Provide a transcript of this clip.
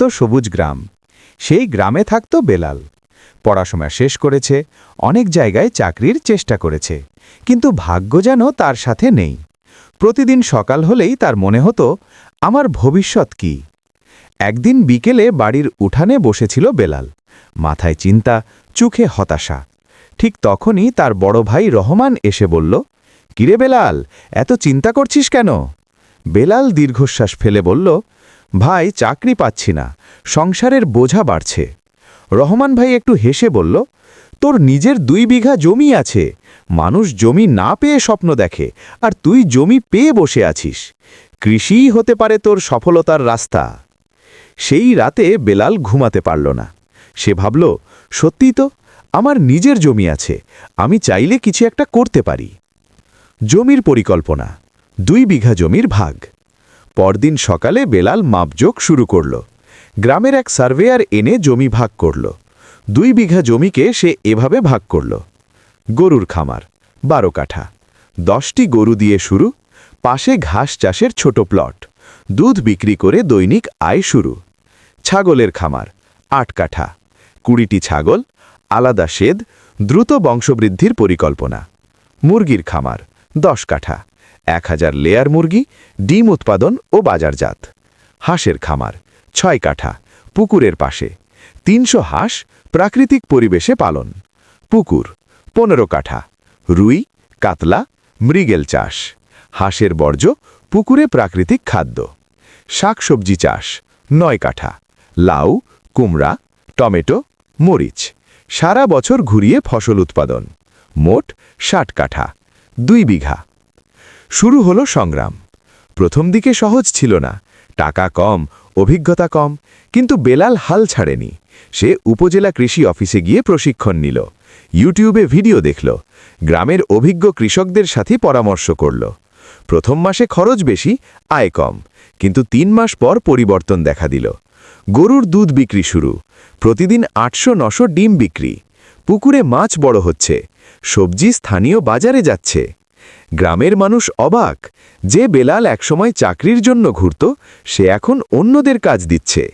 ছোট্ট সবুজ গ্রাম। সেই গ্রামে থাকত বেলাল। পড়াশোনা শেষ করেছে, অনেক জায়গায় চাকরির চেষ্টা করেছে, কিন্তু ভাগ্য যেন তার সাথে নেই। প্রতিদিন সকাল হলেই তার মনে হতো, আমার ভবিষ্যৎ কি? একদিন বিকেলে বাড়ির উঠানে বসেছিল বেলাল, মাথায় চিন্তা, চোখে হতাশা। ঠিক তখনই তার বড় ভাই রহমান এসে বলল, কিরে বেলাল, এত চিন্তা করছিস কেন? বেলাল দীর্ঘশ্বাস ফেলে বলল, ভাই, চাকরি পাচ্ছি না, সংসারের বোঝা বাড়ছে। রহমান ভাই একটু হেসে বলল, তোর নিজের 2 বিঘা জমি আছে, মানুষ জমি না পেয়ে স্বপ্ন দেখে, আর তুই জমি পেয়ে বসে আছিস। কৃষিই হতে পারে তোর সফলতার রাস্তা। সেই রাতে বেলাল ঘুমাতে পারল না। সে ভাবল, সত্যিই তো, আমার নিজের জমি আছে, আমি চাইলে কিছু একটা করতে পারি। জমির পরিকল্পনা, 2 বিঘা জমির ভাগ। পরদিন সকালে বেলাল মাপজোক শুরু করল। গ্রামের এক সার্ভেয়ার এনে জমি ভাগ করল। 2 বিঘা জমিকে সে এভাবে ভাগ করল। গরুর খামার 12 কাঠা, 10টি গরু দিয়ে শুরু, পাশে ঘাস চাষের ছোট প্লট, দুধ বিক্রি করে দৈনিক আয় শুরু। ছাগলের খামার 8 কাঠা, 20টি ছাগল, আলাদা শেড, দ্রুত বংশবৃদ্ধির পরিকল্পনা। মুরগির খামার 10 কাঠা, 1000 লেয়ার মুরগি, ডিম উৎপাদন ও বাজারজাত। হাঁসের খামার 6 কাঠা, পুকুরের পাশে, 300 হাঁস, প্রাকৃতিক পরিবেশে পালন। পুকুর 15 কাঠা, রুই, কাতলা, মৃগেল চাষ। হাঁসের বর্জ্য পুকুরে প্রাকৃতিক খাদ্য। শাকসবজি চাষ 9 কাঠা, লাউ, কুমড়া, টমেটো, মরিচ, সারা বছর ঘুরিয়ে ফসল উৎপাদন। মোট 60 কাঠা, 2 বিঘা। শুরু হলো সংগ্রাম। প্রথম দিকে সহজ ছিল না, টাকা কম, অভিজ্ঞতা কম, কিন্তু বেলাল হাল ছাড়েনি। সে উপজেলা কৃষি অফিসে গিয়ে প্রশিক্ষণ নিল, ইউটিউবে ভিডিও দেখল, গ্রামের অভিজ্ঞ কৃষকদের সাথে পরামর্শ করল। প্রথম মাসে খরচ বেশি, আয় কম, কিন্তু 3 মাস পর পরিবর্তন দেখা দিল। গরুর দুধ বিক্রি শুরু, প্রতিদিন 800-900 ডিম বিক্রি। পুকুরে মাছ বড় হচ্ছে, সবজি স্থানীয় বাজারে যাচ্ছে। গ্রামের মানুষ অবাক, যে বেলাল একসময় চাকরির জন্য ঘুরত, সে এখন অন্যদের কাজ দিচ্ছে।